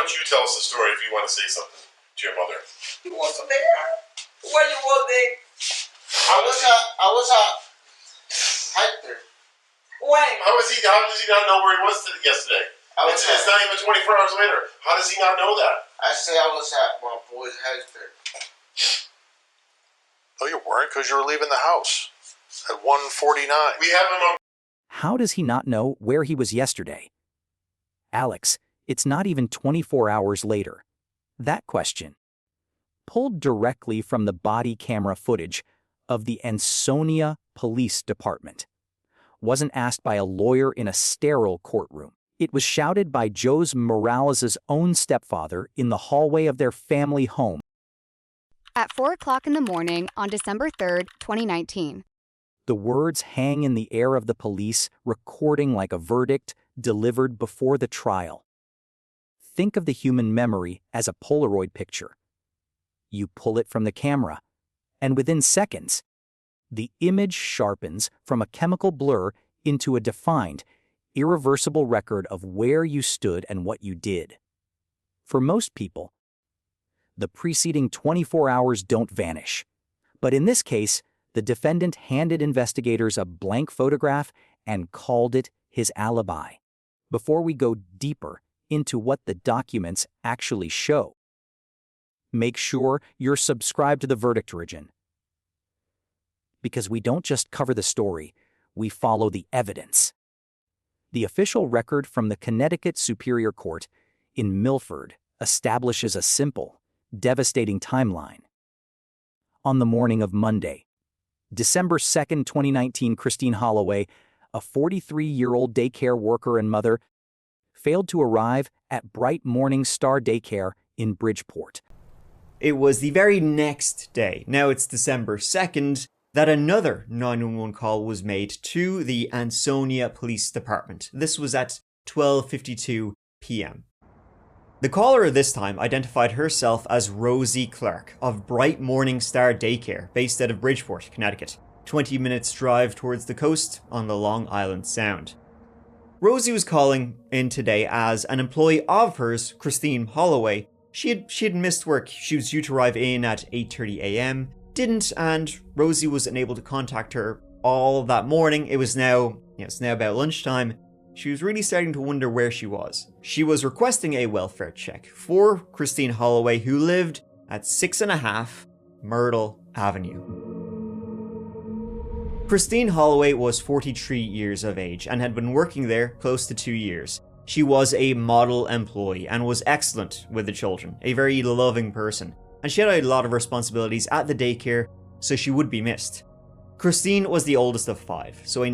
don't you tell us the story if you want to say something to your mother? He wasn't there. Where you was there? I was at Hector. When? How does he not know where he was yesterday? It's not even 24 hours later. How does he not know that? I say I was at my boy's Hector. No, you weren't, because you were leaving the house at 1:49. We have him on. How does he not know where he was yesterday? Alex, it's not even 24 hours later. That question, pulled directly from the body camera footage of the Ansonia Police Department, wasn't asked by a lawyer in a sterile courtroom. It was shouted by Jose Morales' own stepfather in the hallway of their family home. At 4 o'clock in the morning on December 3rd, 2019. The words hang in the air of the police, recording like a verdict delivered before the trial. Think of the human memory as a Polaroid picture. You pull it from the camera, and within seconds, the image sharpens from a chemical blur into a defined, irreversible record of where you stood and what you did. For most people, the preceding 24 hours don't vanish. But in this case, the defendant handed investigators a blank photograph and called it his alibi. Before we go deeper into what the documents actually show, make sure you're subscribed to the VerdictOrigin. Because we don't just cover the story, we follow the evidence. The official record from the Connecticut Superior Court in Milford establishes a simple, devastating timeline. On the morning of Monday, December 2nd, 2019, Christine Holloway, a 43-year-old daycare worker and mother, failed to arrive at Bright Morning Star Daycare in Bridgeport. It was the very next day, now it's December 2nd, that another 911 call was made to the Ansonia Police Department. This was at 12:52 p.m. The caller this time identified herself as Rosie Clark of Bright Morning Star Daycare, based out of Bridgeport, Connecticut, 20 minutes drive towards the coast on the Long Island Sound. Rosie was calling in today as an employee of hers, Christine Holloway. She had missed work. She was due to arrive in at 8:30 a.m. Didn't, and Rosie was unable to contact her all that morning. It's now about lunchtime. She was really starting to wonder where she was. She was requesting a welfare check for Christine Holloway, who lived at 6.5 Myrtle Avenue. Christine Holloway was 43 years of age and had been working there close to 2 years. She was a model employee and was excellent with the children, a very loving person, and she had a lot of responsibilities at the daycare, so she would be missed. Christine was the oldest of 5, so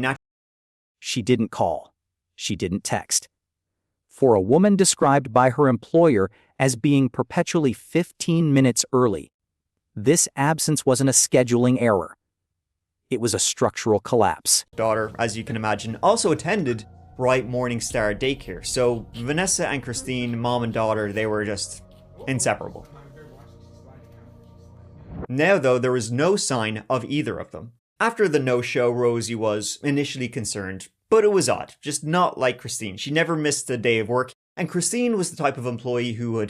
She didn't call. She didn't text. For a woman described by her employer as being perpetually 15 minutes early, this absence wasn't a scheduling error. It was a structural collapse. Daughter, as you can imagine, also attended Bright Morning Star Daycare, so Vanessa and Christine, mom and daughter, they were just inseparable. Now though, there was no sign of either of them. After the no-show, Rosie was initially concerned, but it was odd, just not like Christine. She never missed a day of work, and Christine was the type of employee who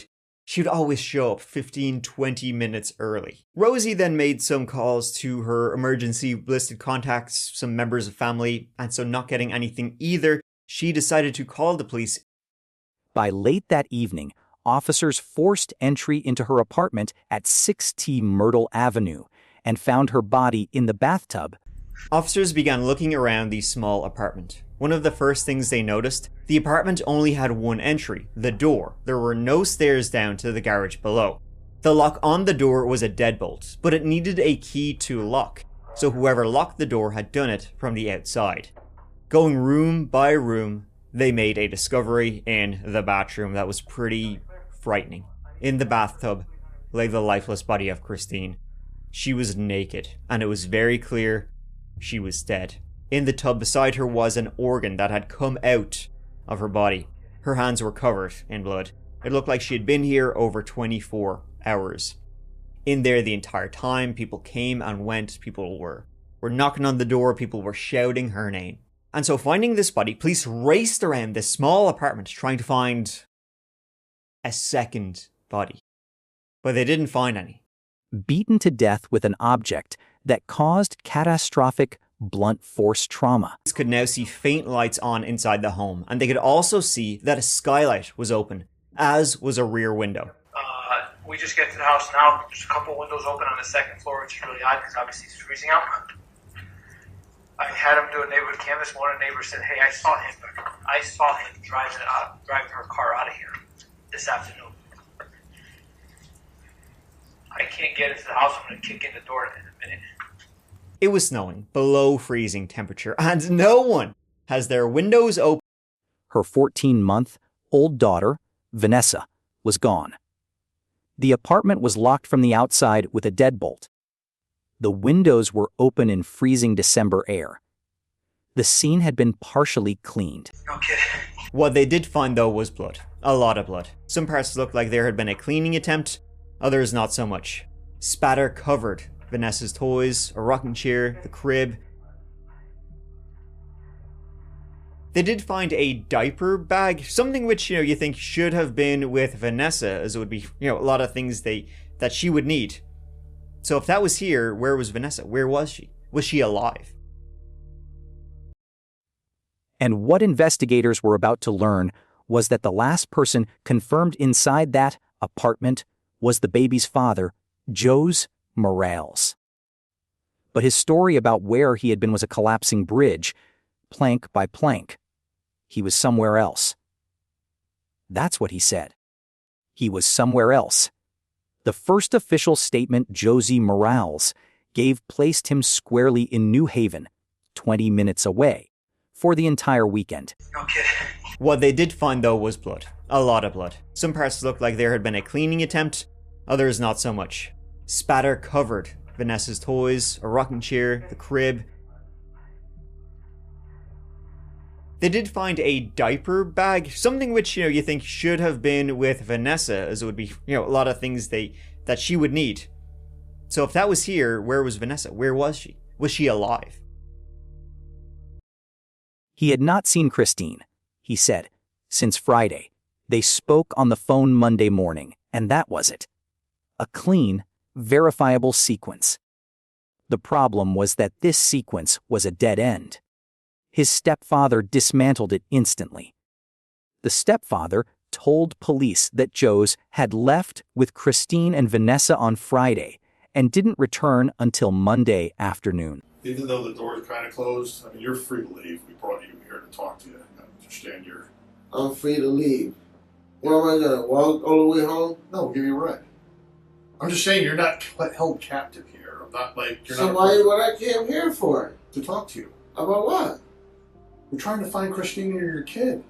she'd always show up 15-20 minutes early. Rosie then made some calls to her emergency listed contacts, some members of family, and so not getting anything either, she decided to call the police. By late that evening, officers forced entry into her apartment at 6T Myrtle Avenue and found her body in the bathtub. Officers began looking around the small apartment. One of the first things they noticed, the apartment only had one entry, the door. There were no stairs down to the garage below. The lock on the door was a deadbolt, but it needed a key to lock, so whoever locked the door had done it from the outside. Going room by room, they made a discovery in the bathroom that was pretty frightening. In the bathtub lay the lifeless body of Christine. She was naked, and it was very clear she was dead. In the tub beside her was an organ that had come out of her body. Her hands were covered in blood. It looked like she had been here over 24 hours. In there the entire time, people came and went, people were knocking on the door, people were shouting her name. And so finding this body, police raced around this small apartment trying to find a second body. But they didn't find any. Beaten to death with an object that caused catastrophic blunt force trauma. Police could now see faint lights on inside the home, and they could also see that a skylight was open, as was a rear window. We just get to the house now. There's a couple windows open on the second floor, which is really odd because obviously it's freezing out. I had him do a neighborhood canvas. One of the neighbors said, "Hey, I saw him driving her car out of here this afternoon. I can't get into the house. I'm going to kick in the door in a minute." It was snowing, below freezing temperature, and no one has their windows open. Her 14-month-old daughter, Vanessa, was gone. The apartment was locked from the outside with a deadbolt. The windows were open in freezing December air. The scene had been partially cleaned. No kidding. What they did find, though, was blood. A lot of blood. Some parts looked like there had been a cleaning attempt, others not so much. Spatter covered Vanessa's toys, a rocking chair, the crib. They did find a diaper bag, something which, you think should have been with Vanessa, as it would be, a lot of things that she would need. So if that was here, where was Vanessa? Where was she? Was she alive? And what investigators were about to learn was that the last person confirmed inside that apartment was the baby's father, Jose Morales. But his story about where he had been was a collapsing bridge, plank by plank. He was somewhere else. That's what he said. He was somewhere else. The first official statement Jose Morales gave placed him squarely in New Haven, 20 minutes away, for the entire weekend. No kidding. What they did find, though, was blood. A lot of blood. Some parts looked like there had been a cleaning attempt, others not so much. Spatter covered Vanessa's toys, a rocking chair, the crib. They did find a diaper bag, something which, you think should have been with Vanessa, as it would be, a lot of things that she would need. So if that was here, where was Vanessa? Where was she? Was she alive? He had not seen Christine, he said, since Friday. They spoke on the phone Monday morning, and that was it. A clean, verifiable sequence. The problem was that this sequence was a dead end. His stepfather dismantled it instantly. The stepfather told police that Jose had left with Christine and Vanessa on Friday and didn't return until Monday afternoon. Even though the door's kind of closed, you're free to leave. We brought you here to talk to you. I understand you're... I'm free to leave. Where am I gonna walk all the way home? No, we'll give you a ride. I'm just saying you're not held captive here. I'm not like... You're So not why what I came here for? to talk to you. About what? We're trying to find Christine and your kid.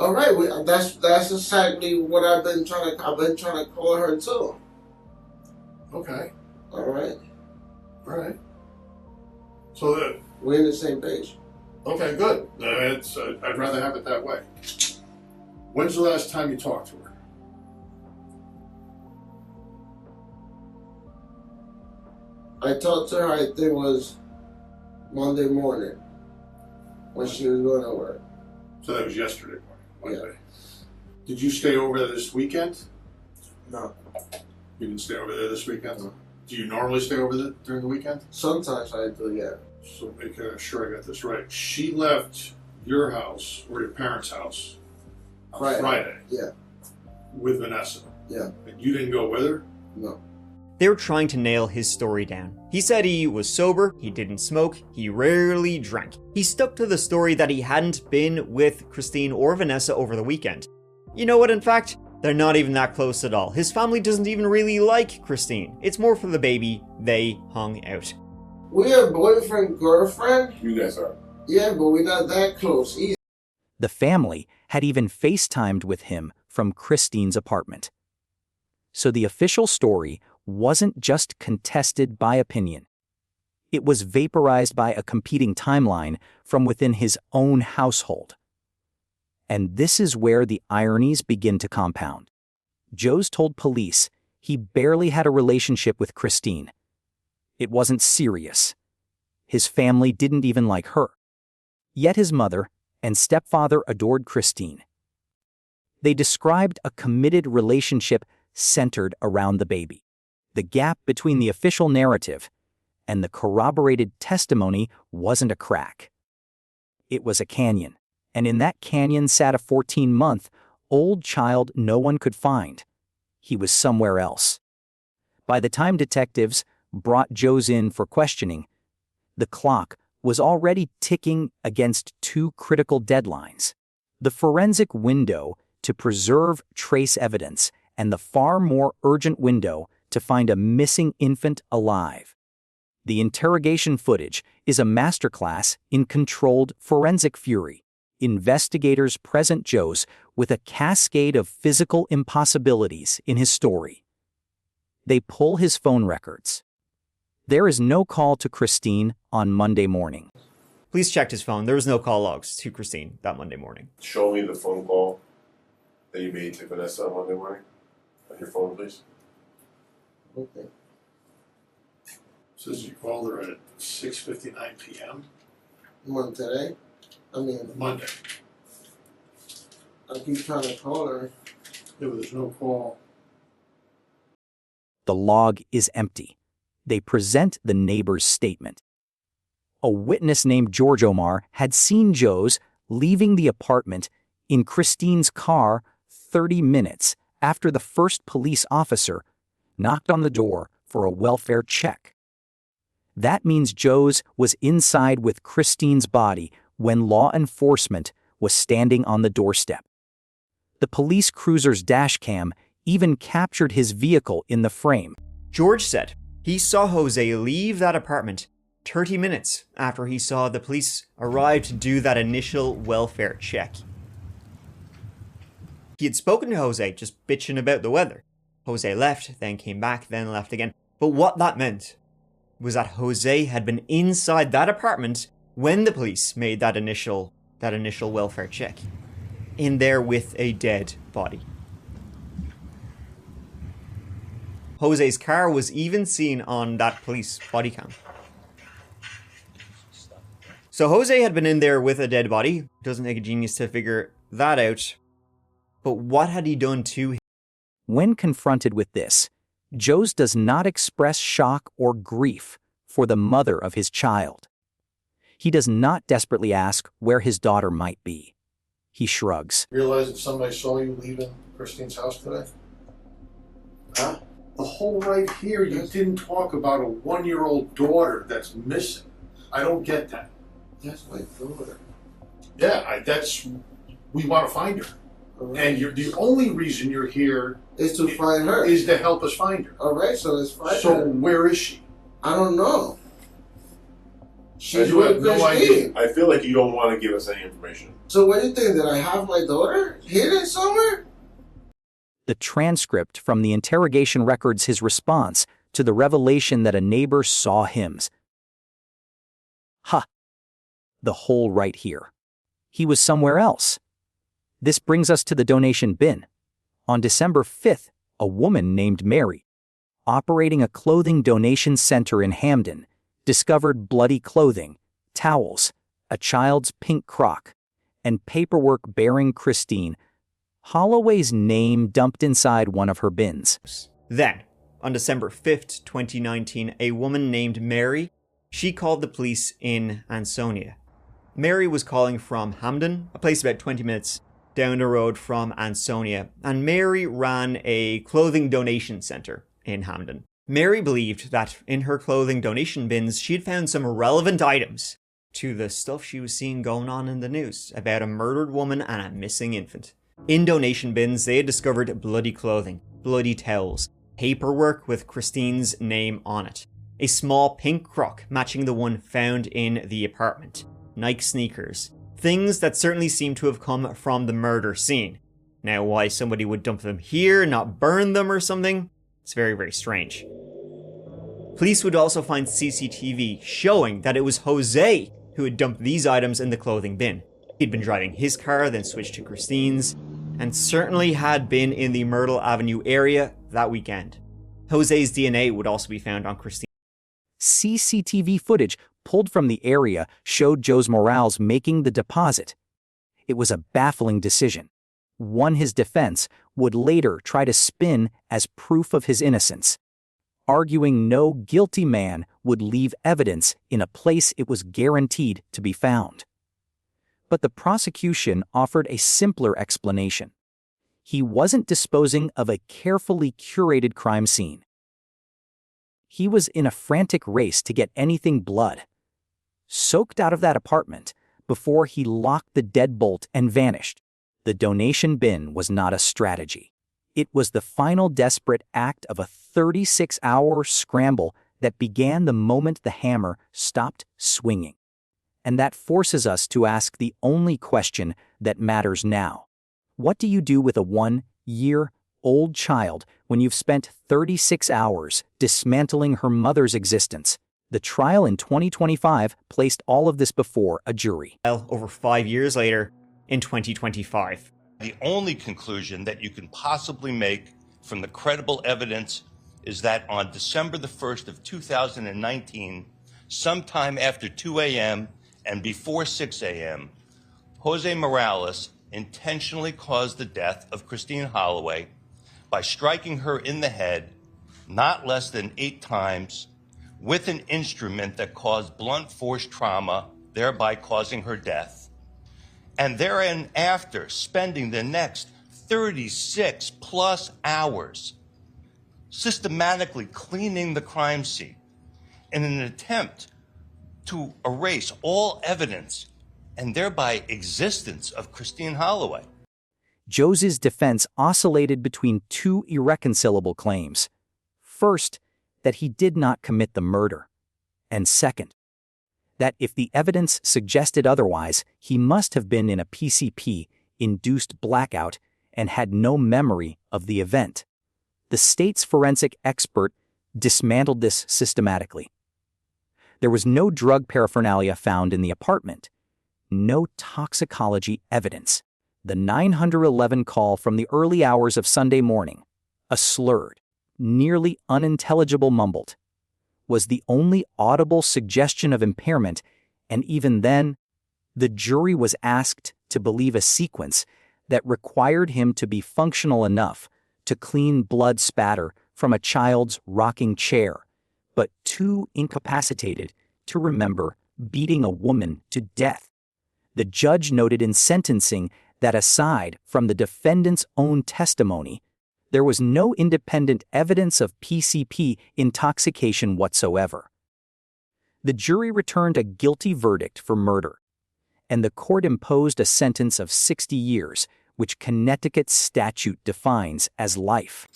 All right, that's exactly what I've been trying to call her too. Okay. All right. All right. So, We're on the same page. okay, good. I'd rather have it that way. When's the last time you talked to her? I talked to her, I think it was Monday morning when she was going to work. So that was yesterday morning, Yeah. Monday. Did you stay over there this weekend? No. You didn't stay over there this weekend? No. Do you normally stay over there during the weekend? Sometimes I do, yeah. So make sure I got this right. She left your house or your parents' house on Friday. Yeah. With Vanessa. Yeah. And you didn't go with her? No. They were trying to nail his story down. He said he was sober, he didn't smoke, he rarely drank. He stuck to the story that he hadn't been with Christine or Vanessa over the weekend. You know what, in fact, they're not even that close at all. His family doesn't even really like Christine. It's more for the baby. They hung out. We're boyfriend, girlfriend? You guys are. Yeah, but we're not that close either. The family had even FaceTimed with him from Christine's apartment. So the official story wasn't just contested by opinion. It was vaporized by a competing timeline from within his own household. And this is where the ironies begin to compound. Jose told police he barely had a relationship with Christine. It wasn't serious. His family didn't even like her. Yet his mother and stepfather adored Christine. They described a committed relationship centered around the baby. The gap between the official narrative and the corroborated testimony wasn't a crack. It was a canyon, and in that canyon sat a 14-month-old child no one could find. He was somewhere else. By the time detectives brought Joe's in for questioning, the clock was already ticking against two critical deadlines: the forensic window to preserve trace evidence and the far more urgent window to find a missing infant alive. The interrogation footage is a masterclass in controlled forensic fury. Investigators present Joe's with a cascade of physical impossibilities in his story. They pull his phone records. There is no call to Christine on Monday morning. Police checked his phone. There was no call logs to Christine that Monday morning. Show me the phone call that you made to Vanessa on Monday morning on your phone, please. Okay. Says you called her at 6:59 p.m. One today? I mean, Monday. I keep trying to call her. Yeah, but there's no call. The log is empty. They present the neighbor's statement. A witness named George Omar had seen Joe's leaving the apartment in Christine's car 30 minutes after the first police officer knocked on the door for a welfare check. That means Joe's was inside with Christine's body when law enforcement was standing on the doorstep. The police cruiser's dash cam even captured his vehicle in the frame. George said he saw Jose leave that apartment 30 minutes after he saw the police arrive to do that initial welfare check. He had spoken to Jose, just bitching about the weather. Jose left, then came back, then left again. But what that meant was that Jose had been inside that apartment when the police made that initial welfare check. In there with a dead body. Jose's car was even seen on that police body cam. So Jose had been in there with a dead body. Doesn't take a genius to figure that out. But what had he done to him? When confronted with this, Joe's does not express shock or grief for the mother of his child. He does not desperately ask where his daughter might be. He shrugs. Realize that somebody saw you leaving Christine's house today? Huh? The whole right here, you didn't talk about a 1-year-old daughter that's missing. I don't get that. That's my daughter. Yeah, we want to find her. Right. And the only reason you're here Is to find her. is to help us find her. Alright, so let's find So her. where is she? I don't know. She's You have with no Christine. I feel like you don't want to give us any information. So what do you think? That I have my daughter hidden somewhere? The transcript from the interrogation records his response to the revelation that a neighbor saw him. The hole right here. He was somewhere else. This brings us to the donation bin. On December 5th, a woman named Mary, operating a clothing donation center in Hamden, discovered bloody clothing, towels, a child's pink crock, and paperwork bearing Christine Holloway's name dumped inside one of her bins. Then, on December 5th, 2019, a woman named Mary, she called the police in Ansonia. Mary was calling from Hamden, a place about 20 minutes down the road from Ansonia, and Mary ran a clothing donation center in Hamden. Mary believed that in her clothing donation bins, she had found some relevant items to the stuff she was seeing going on in the news about a murdered woman and a missing infant. In donation bins, they had discovered bloody clothing, bloody towels, paperwork with Christine's name on it, a small pink crock matching the one found in the apartment, Nike sneakers, things that certainly seem to have come from the murder scene. Now, why somebody would dump them here, not burn them or something, it's very, very strange. Police would also find CCTV showing that it was Jose who had dumped these items in the clothing bin. He'd been driving his car, then switched to Christine's, and certainly had been in the Myrtle Avenue area that weekend. Jose's DNA would also be found on Christine. CCTV footage pulled from the area showed Joe's Morales making the deposit. It was a baffling decision. one his defense would later try to spin as proof of his innocence, arguing no guilty man would leave evidence in a place it was guaranteed to be found. But the prosecution offered a simpler explanation. He wasn't disposing of a carefully curated crime scene. He was in a frantic race to get anything blood soaked out of that apartment before he locked the deadbolt and vanished. The donation bin was not a strategy. It was the final desperate act of a 36-hour scramble that began the moment the hammer stopped swinging. And that forces us to ask the only question that matters now. What do you do with a 1-year-old child when you've spent 36 hours dismantling her mother's existence? The trial in 2025 placed all of this before a jury. Over 5 years later, in 2025. The only conclusion that you can possibly make from the credible evidence is that on December the 1st of 2019, sometime after 2 a.m. and before 6 a.m., Jose Morales intentionally caused the death of Christine Holloway by striking her in the head not less than 8 times with an instrument that caused blunt force trauma, thereby causing her death, and thereafter spending the next 36 plus hours systematically cleaning the crime scene in an attempt to erase all evidence and thereby existence of Christine Holloway. Jose's defense oscillated between two irreconcilable claims. First, that he did not commit the murder, and second, that if the evidence suggested otherwise, he must have been in a PCP-induced blackout and had no memory of the event. The state's forensic expert dismantled this systematically. There was no drug paraphernalia found in the apartment, no toxicology evidence. The 911 call from the early hours of Sunday morning, a slurred, nearly unintelligible mumbled, was the only audible suggestion of impairment, and even then, the jury was asked to believe a sequence that required him to be functional enough to clean blood spatter from a child's rocking chair, but too incapacitated to remember beating a woman to death. The judge noted in sentencing that aside from the defendant's own testimony, there was no independent evidence of PCP intoxication whatsoever. The jury returned a guilty verdict for murder, and the court imposed a sentence of 60 years, which Connecticut's statute defines as life.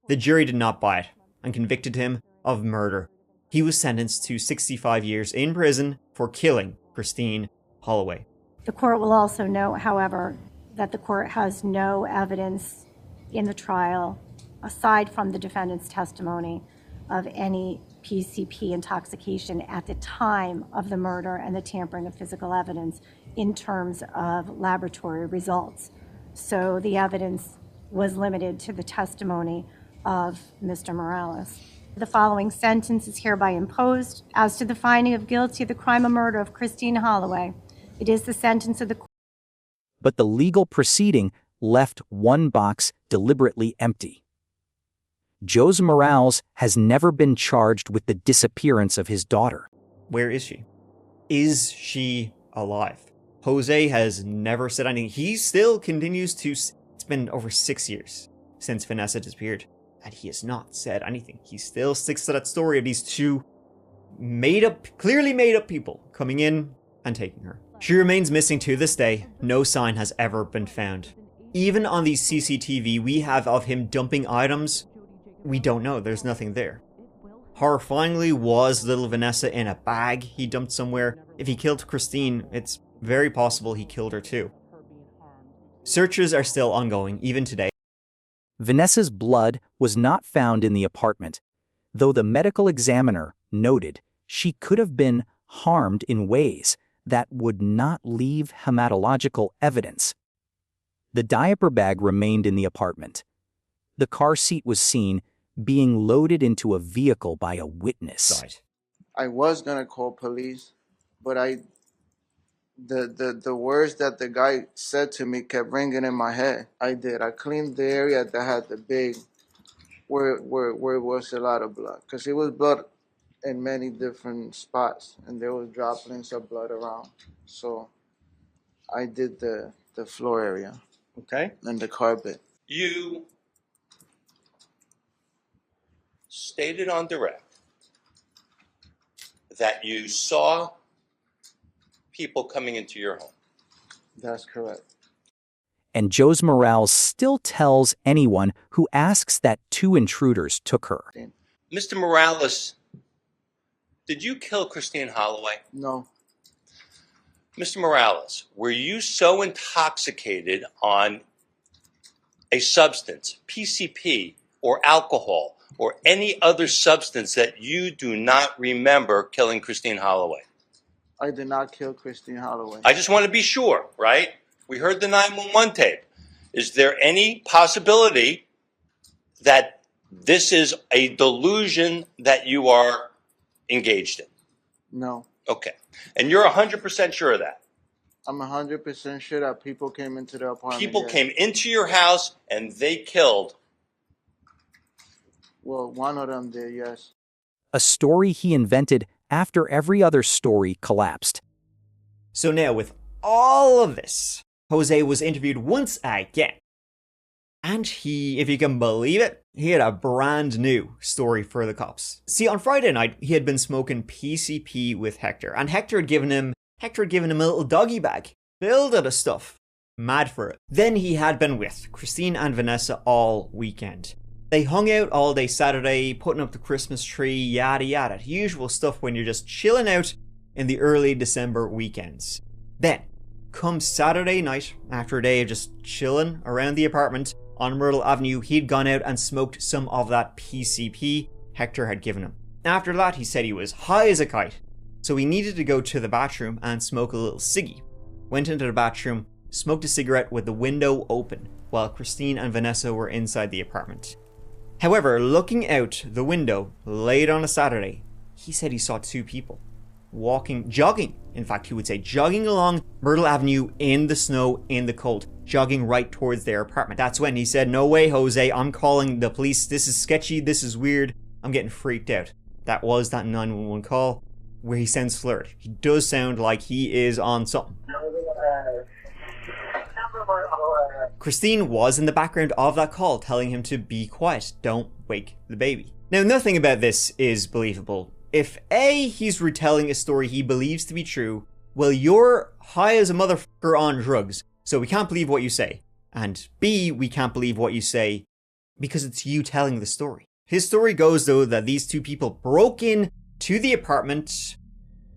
The jury did not buy it and convicted him of murder. He was sentenced to 65 years in prison for killing Christine Holloway. The court will also note, however, that the court has no evidence in the trial, aside from the defendant's testimony, of any PCP intoxication at the time of the murder and the tampering of physical evidence in terms of laboratory results. So the evidence was limited to the testimony of Mr. Morales. The following sentence is hereby imposed as to the finding of guilty of the crime of murder of Christine Holloway. It is the sentence of the court. But the legal proceeding left one box deliberately empty. Jose Morales has never been charged with the disappearance of his daughter. Where is she? Is she alive? Jose has never said anything. He still continues to... It's been over 6 years since Vanessa disappeared, and he has not said anything. He still sticks to that story of these two clearly made up people coming in and taking her. She remains missing to this day. No sign has ever been found. Even on the CCTV we have of him dumping items, we don't know. There's nothing there. Horrifyingly, was little Vanessa in a bag he dumped somewhere? If he killed Christine, it's very possible he killed her too. Searches are still ongoing, even today. Vanessa's blood was not found in the apartment, though the medical examiner noted she could have been harmed in ways that would not leave hematological evidence. The diaper bag remained in the apartment. The car seat was seen being loaded into a vehicle by a witness. I was gonna call police, but I The words that the guy said to me kept ringing in my head. I cleaned the area that had the big, where it was a lot of blood, because it was blood in many different spots, and there was droplets of blood around. So I did the floor area. Okay. And the carpet. You stated on direct that you saw people coming into your home. That's correct. And Jose Morales still tells anyone who asks that 2 intruders took her. Mr. Morales, did you kill Christine Holloway? No. Mr. Morales, were you so intoxicated on a substance, PCP or alcohol or any other substance, that you do not remember killing Christine Holloway? I did not kill Christine Holloway. I just want to be sure, right? We heard the 911 tape. Is there any possibility that this is a delusion that you are engaged in? No. Okay. And you're 100% sure of that? I'm 100% sure that people came into the apartment. People came into your house and they killed. Well, one of them did, yes. A story he invented after every other story collapsed. So now, with all of this, Jose was interviewed once again. And he, if you can believe it, he had a brand new story for the cops. See, on Friday night, he had been smoking PCP with Hector, and Hector had given him a little doggy bag filled of stuff. Mad for it. Then he had been with Christine and Vanessa all weekend. They hung out all day Saturday, putting up the Christmas tree, yada yada. Usual stuff when you're just chilling out in the early December weekends. Then, come Saturday night, after a day of just chilling around the apartment on Myrtle Avenue, he'd gone out and smoked some of that PCP Hector had given him. After that, he said he was high as a kite, so he needed to go to the bathroom and smoke a little ciggy. Went into the bathroom, smoked a cigarette with the window open, while Christine and Vanessa were inside the apartment. However, looking out the window late on a Saturday, he said he saw 2 people jogging along Myrtle Avenue in the snow, in the cold, jogging right towards their apartment. That's when he said, "No way, Jose, I'm calling the police. This is sketchy, this is weird, I'm getting freaked out." That was that 911 call where he sounds slurred. He does sound like he is on something. Christine was in the background of that call, telling him to be quiet, don't wake the baby. Now, nothing about this is believable. If A, he's retelling a story he believes to be true, well, you're high as a motherfucker on drugs, so we can't believe what you say. And B, we can't believe what you say because it's you telling the story. His story goes, though, that these 2 people broke in to the apartment.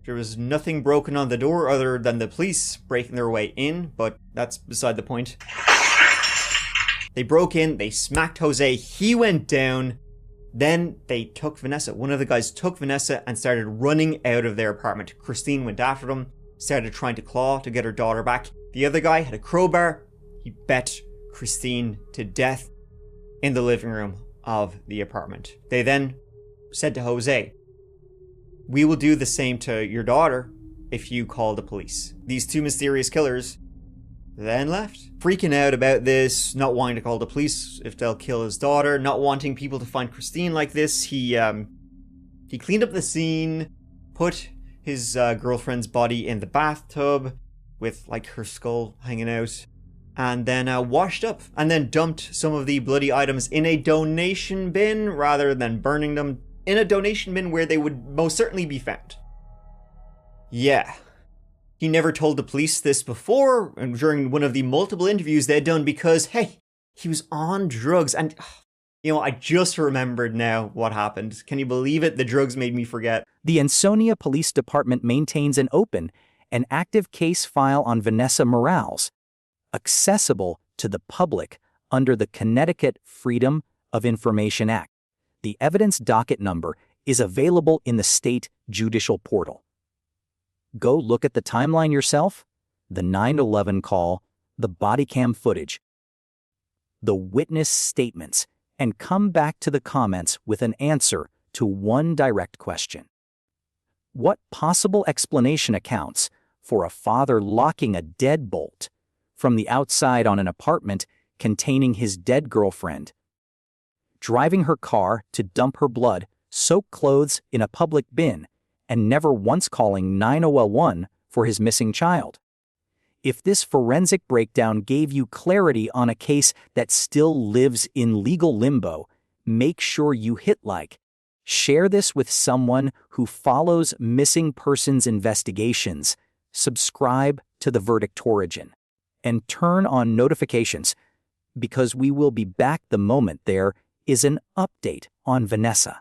There was nothing broken on the door other than the police breaking their way in, but that's beside the point. They broke in, they smacked Jose, he went down. Then they took Vanessa. One of the guys took Vanessa and started running out of their apartment. Christine went after them, started trying to claw to get her daughter back. The other guy had a crowbar. He bet Christine to death in the living room of the apartment. They then said to Jose, "We will do the same to your daughter if you call the police." These 2 mysterious killers then left. Freaking out about this, not wanting to call the police if they'll kill his daughter, not wanting people to find Christine like this, he cleaned up the scene, put his girlfriend's body in the bathtub with like her skull hanging out, and then washed up and then dumped some of the bloody items in a donation bin rather than burning them in a donation bin where they would most certainly be found. Yeah. He never told the police this before, and during one of the multiple interviews they had done, because, hey, he was on drugs. And, you know, I just remembered now what happened. Can you believe it? The drugs made me forget. The Ansonia Police Department maintains an open and active case file on Vanessa Morales, accessible to the public under the Connecticut Freedom of Information Act. The evidence docket number is available in the state judicial portal. Go look at the timeline yourself, the 911 call, the body cam footage, the witness statements, and come back to the comments with an answer to one direct question. What possible explanation accounts for a father locking a deadbolt from the outside on an apartment containing his dead girlfriend, driving her car to dump her blood, soak clothes in a public bin, and never once calling 911 for his missing child. If this forensic breakdown gave you clarity on a case that still lives in legal limbo, make sure you hit like. Share this with someone who follows missing persons investigations. Subscribe to the VerdictOrigin and turn on notifications, because we will be back the moment there is an update on Vanessa.